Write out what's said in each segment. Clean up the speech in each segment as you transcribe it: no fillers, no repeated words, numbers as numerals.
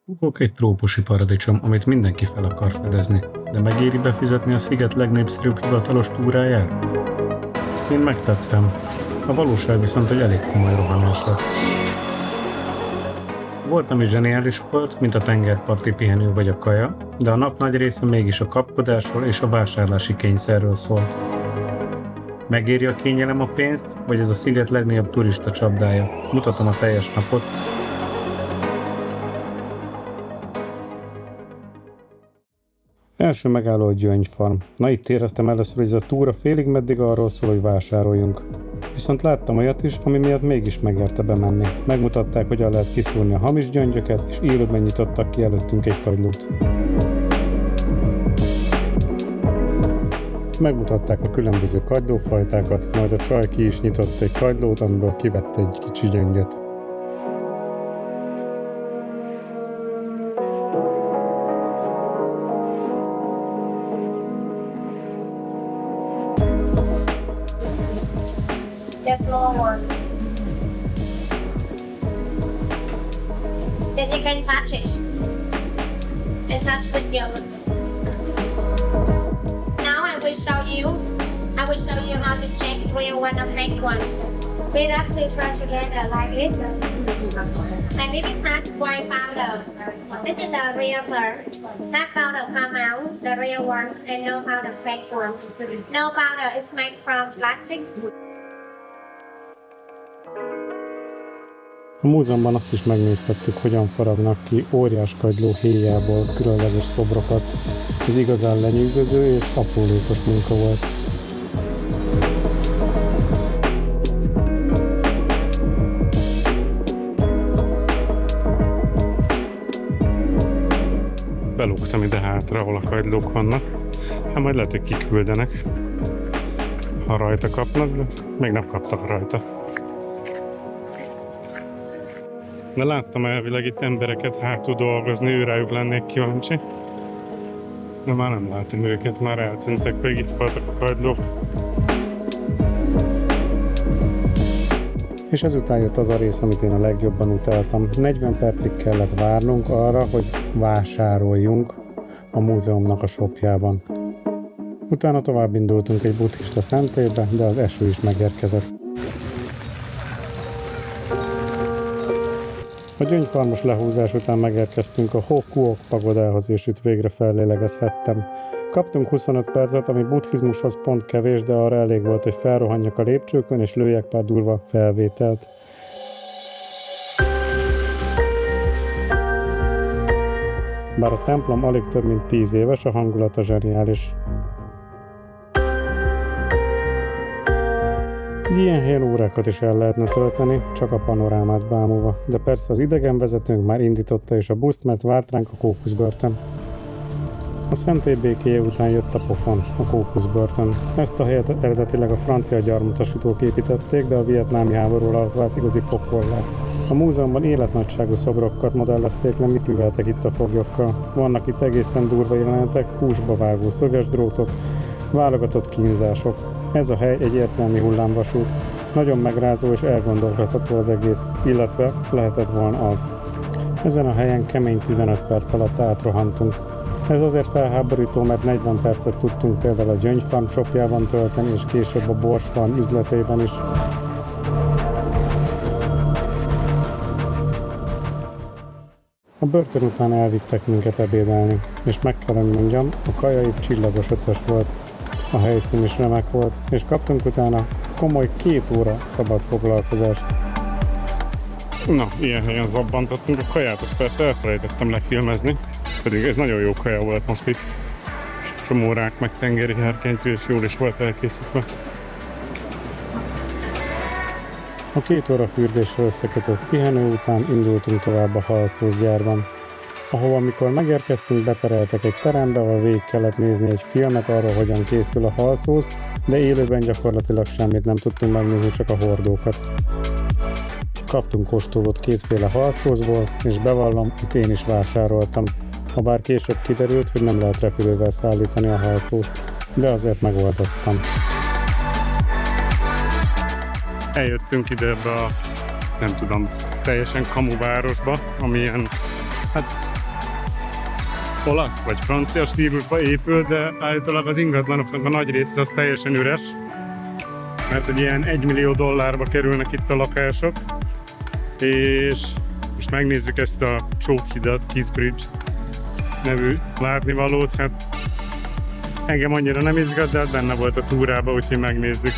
Kukok egy trópusi paradicsom, amit mindenki fel akar fedezni, de megéri befizetni a sziget legnépszerűbb hivatalos túrájára? Én megtettem. A valóság viszont egy elég komoly rohanás lett. Volt, ami zseniális volt, mint a tengerparti pihenő vagy a kaja, de a nap nagy része mégis a kapkodásról és a vásárlási kényszerről szólt. Megéri a kényelem a pénzt, vagy ez a sziget legnagyobb turista csapdája? Mutatom a teljes napot. Első megálló a Gyöngyfarm. Na itt éreztem először, hogy ez a túra félig meddig arról szól, hogy vásároljunk. Viszont láttam olyat is, ami miatt mégis megérte bemenni. Megmutatták, hogyan lehet kiszúrni a hamis gyöngyöket, és élőben nyitottak ki előttünk egy kagylót. Megmutatták a különböző kagylófajtákat, majd a csaj ki is nyitott egy kagylót, amiből kivette egy kicsi gyöngyöt. Just small one. Then you can touch it. And touch with your. Now I will show you how to check real one or fake one. We wrap two together like this. And this is half white powder. This is the real bird. Half powder come out, the real one, and no powder fake one. No powder is made from plastic. A múzeumban azt is megnézhettük, hogyan faragnak ki óriás kagyló héjából különleges szobrokat. Ez igazán lenyűgöző és aprólékos munka volt. Belógtam ide hátra, ahol a kagylók vannak. Hát majd lehet, hogy kiküldenek, ha rajta kapnak, de még nem kaptak rajta. De láttam elvileg itt embereket hátul dolgozni, őrájuk lennék kíváncsi. De már nem látom őket, már eltűntek, pedig itt voltak a kagylók. És ezután jött az a rész, amit én a legjobban utáltam. 40 percig kellett várnunk arra, hogy vásároljunk a múzeumnak a shopjában. Utána tovább indultunk egy buddhista szentélybe, de az eső is megérkezett. A gyöngyfarmos lehúzás után megérkeztünk a Hokuok pagodához, és itt végre fellélegezhettem. Kaptunk 25 percet, ami buddhizmushoz pont kevés, de arra elég volt, hogy felrohanjak a lépcsőkön, és lőjek pár durva felvételt. Bár a templom alig több mint 10 éves, a hangulata zseniális. Egy ilyen helyen órákat is el lehetne tölteni, csak a panorámát bámulva, de persze az idegenvezetőnk már indította is a buszt, mert várt ránk a kókuszbörtön. A szentély békéje után jött a pofon, a kókuszbörtön. Ezt a helyet eredetileg a francia gyarmatutasítók építették, de a vietnámi háború alatt vált igazi pokollá. A múzeumban életnagyságú szobrokat modellezték, nem mit műveltek itt a foglyokkal. Vannak itt egészen durva jelenetek, kúsba vágó szöges drótok, válogatott kínzások. Ez a hely egy érzelmi hullámvasút. Nagyon megrázó és elgondolkodtató az egész, illetve lehetett volna az. Ezen a helyen kemény 15 perc alatt átrohantunk. Ez azért felháborító, mert 40 percet tudtunk például a Gyöngyfarm shopjában tölteni, és később a Borsfarm üzletében is. A börtön után elvittek minket ebédelni, és meg kell, hogy mondjam, a kaja itt csillagos ötös volt. A helyszín is remek volt, és kaptunk utána komoly 2 óra szabad foglalkozást. Na, ilyen helyen zabbantottunk a kaját, azt persze elfelejtettem lefilmezni, pedig ez nagyon jó kaja volt most itt. Csomó rák meg tengeri herkentyű, és jól is volt elkészítve. A 2 óra fürdésre összekötött pihenő után indultunk tovább a halszószgyárban, ahol amikor megérkeztünk, betereltek egy terembe, ahol végig kellett nézni egy filmet arról, hogyan készül a halszósz, de élőben gyakorlatilag semmit nem tudtunk megnézni, csak a hordókat. Kaptunk kóstolót 2 féle halszószból, és bevallom, itt én is vásároltam. Habár később kiderült, hogy nem lehet repülővel szállítani a halszószt, de azért megoldottam. Eljöttünk ide ebbe a, nem tudom, teljesen kamuvárosba, ami ilyen, hát olasz vagy francia stílusba épül, de állítólag az ingatlanoknak a nagy része az teljesen üres, mert egy ilyen $1 millió kerülnek itt a lakások, és most megnézzük ezt a csókhidat, Kingsbridge nevű látnivalót, hát engem annyira nem izgat, de benne volt a túrába, úgyhogy megnézzük.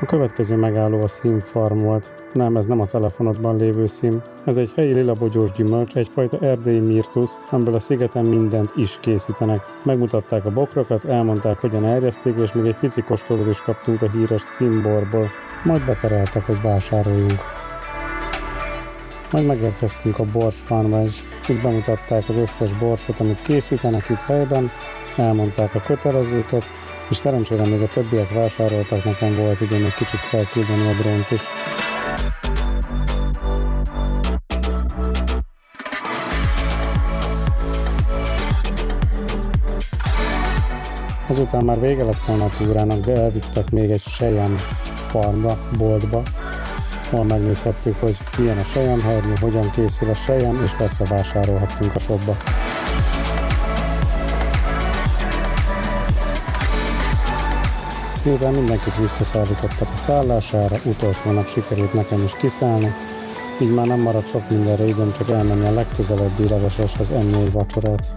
A következő megálló a Sim Farm volt. Nem, ez nem a telefonodban lévő szím. Ez egy helyi lilabogyós gyümölcs, egyfajta erdélyi mirtusz, amiből a szigeten mindent is készítenek. Megmutatták a bokrokat, elmondták, hogyan erjeszték, és még egy pici kóstolót is kaptunk a híres Simborból. Majd betereltek, hogy vásároljunk. Majd megérkeztünk a Bors Farmra is. Itt bemutatták az összes borsot, amit készítenek itt helyben, elmondták a kötelezőket, és szerencsére még a többiek vásároltak, nekem volt időm egy kicsit felküldeni a drónt is. Ezután már vége lett volna a túrának, de elvittek még egy selyem farmra, boltba, ahol megnézhettük, hogy milyen a selyemhernyő, hogyan készül a selyem, és persze vásárolhattunk a shopba. Miután mindenkit visszaszállítottak a szállására, utolsó nap sikerült nekem is kiszállni, így már nem maradt sok mindenre időm, csak elmenni a legközelebbi leveseshez enni egy vacsorát.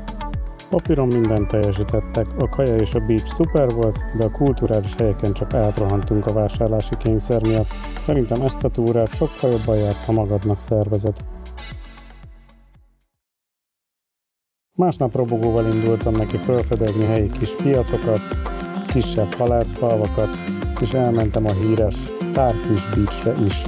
Papíron mindent teljesítettek, a kaja és a beach szuper volt, de a kulturális helyeken csak átrohantunk a vásárlási kényszer miatt. Szerintem ezt a túrát sokkal jobban jársz, ha magadnak szervezed. Másnap robogóval indultam neki felfedezni helyi kis piacokat, kisebb halászfalvakat, és elmentem a híres Starfish Beachre is.